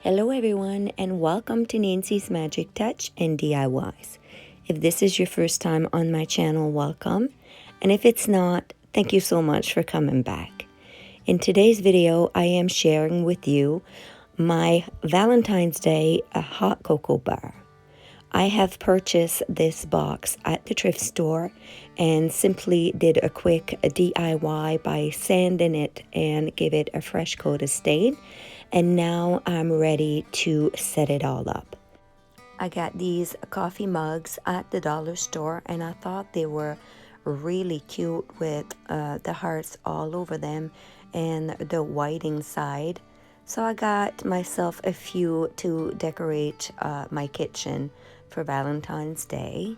Hello everyone and welcome to Nancy's Magic Touch and DIYs. If this is your first time on my channel, welcome. And if it's not, thank you so much for coming back. In today's video, I am sharing with you my Valentine's Day hot cocoa bar. I have purchased this box at the thrift store and simply did a quick DIY by sanding it and give it a fresh coat of stain. And now I'm ready to set it all up. I got these coffee mugs at the dollar store and I thought they were really cute with the hearts all over them and the white inside. So I got myself a few to decorate my kitchen for Valentine's Day.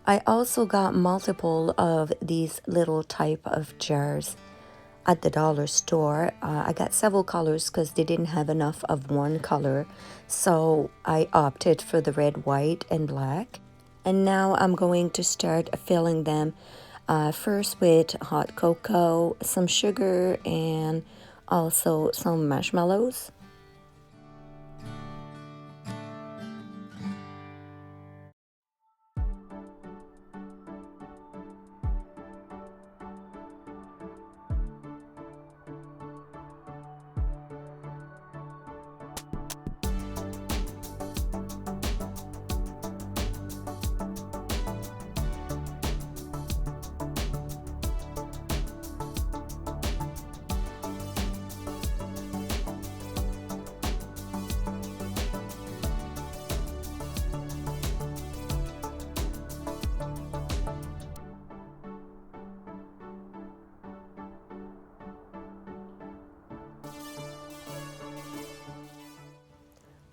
I also got multiple of these little type of jars at the dollar store. I got several colors because they didn't have enough of one color. So I opted for the red, white, and black. And now I'm going to start filling them first with hot cocoa, some sugar, and also some marshmallows.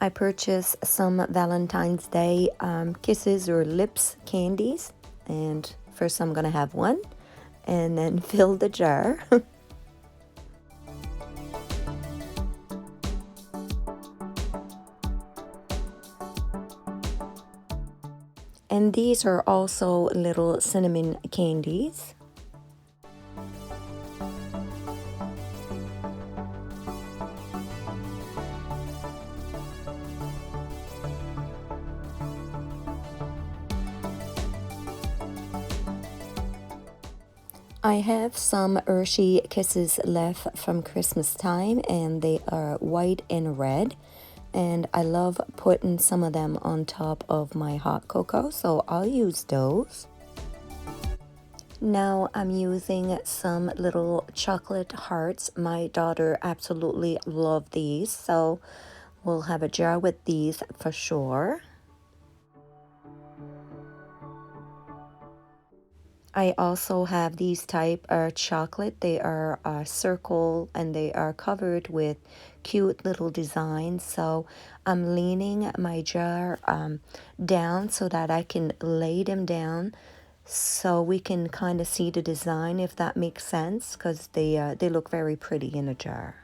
I purchased some Valentine's Day kisses or lips candies. And first I'm going to have one and then fill the jar. And these are also little cinnamon candies. I have some Hershey Kisses left from Christmas time and they are white and red. And I love putting some of them on top of my hot cocoa, so I'll use those. Now I'm using some little chocolate hearts. My daughter absolutely loved these, so we'll have a jar with these for sure. I also have these type of chocolate. They are circle and they are covered with cute little designs. So I'm leaning my jar down so that I can lay them down so we can kind of see the design, if that makes sense, because they look very pretty in a jar.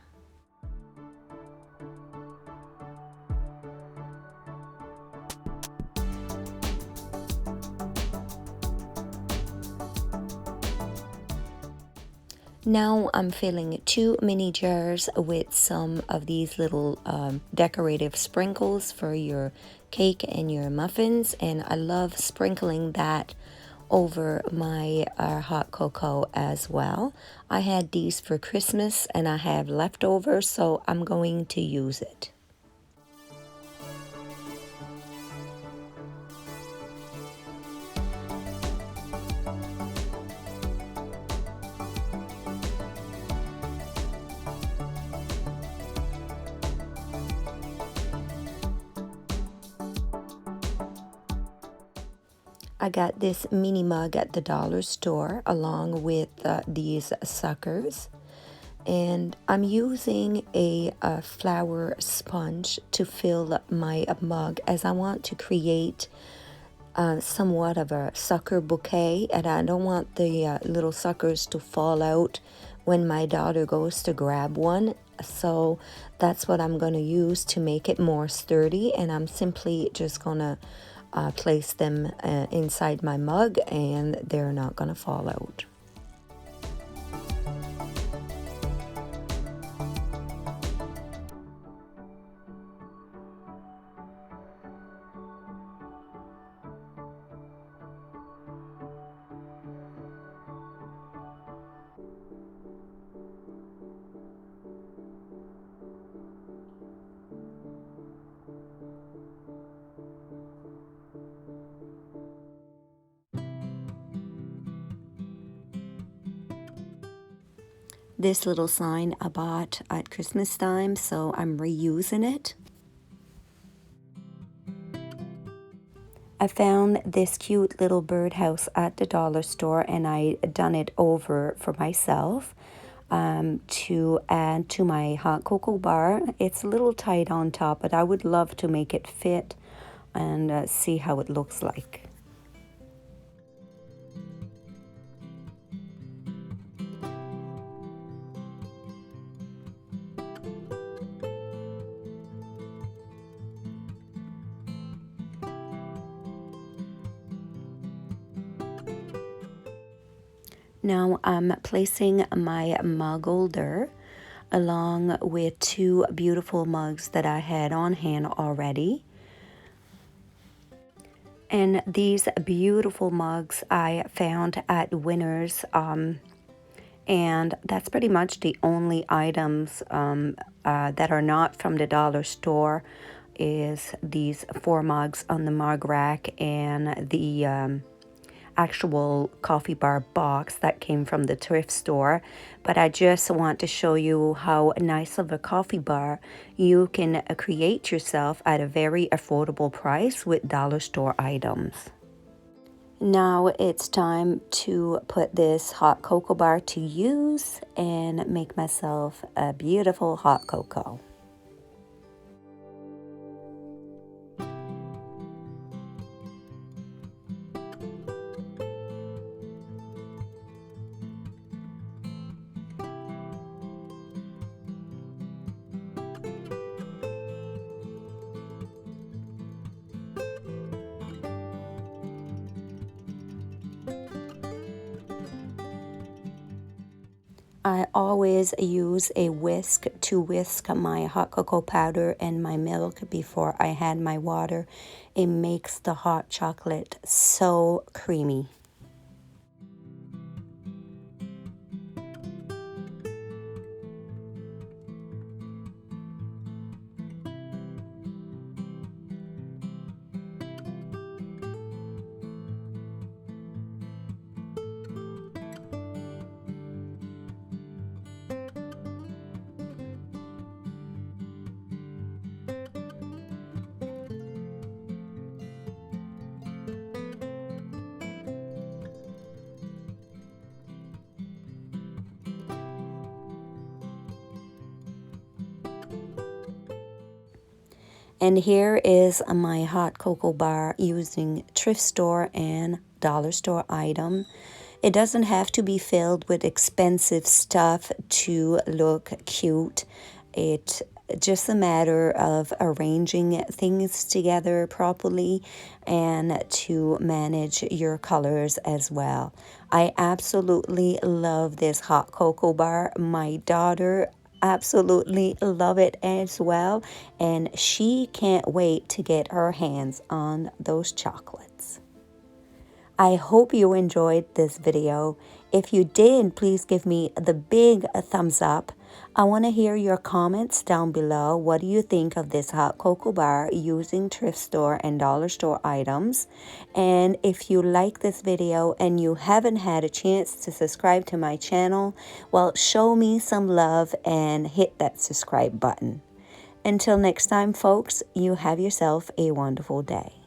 Now I'm filling 2 mini jars with some of these little decorative sprinkles for your cake and your muffins, and I love sprinkling that over my hot cocoa as well. I had these for Christmas and I have leftovers, so I'm going to use it. I got this mini mug at the dollar store along with these suckers. And I'm using a flour sponge to fill my mug as I want to create somewhat of a sucker bouquet. And I don't want the little suckers to fall out when my daughter goes to grab one. So that's what I'm going to use to make it more sturdy, and I'm simply just going to place them inside my mug, and they're not going to fall out. This little sign I bought at Christmas time, so I'm reusing it. I found this cute little birdhouse at the dollar store, and I done it over for myself to add to my hot cocoa bar. It's a little tight on top, but I would love to make it fit and see how it looks like. Now I'm placing my mug holder along with two beautiful mugs that I had on hand already. And these beautiful mugs I found at Winners, and that's pretty much the only items that are not from the dollar store is these 4 mugs on the mug rack and the actual coffee bar box that came from the thrift store. But I just want to show you how nice of a coffee bar you can create yourself at a very affordable price with dollar store items. Now it's time to put this hot cocoa bar to use and make myself a beautiful hot cocoa. I always use a whisk to whisk my hot cocoa powder and my milk before I add my water. It makes the hot chocolate so creamy. And here is my hot cocoa bar using thrift store and dollar store item. It doesn't have to be filled with expensive stuff to look cute. It's just a matter of arranging things together properly and to manage your colors as well. I absolutely love this hot cocoa bar. My daughter absolutely love it as well, and she can't wait to get her hands on those chocolates. I hope you enjoyed this video. If you did, please give me the big thumbs up. I want to hear your comments down below. What do you think of this hot cocoa bar using thrift store and dollar store items? And if you like this video and you haven't had a chance to subscribe to my channel, well, show me some love and hit that subscribe button. Until next time, folks, you have yourself a wonderful day.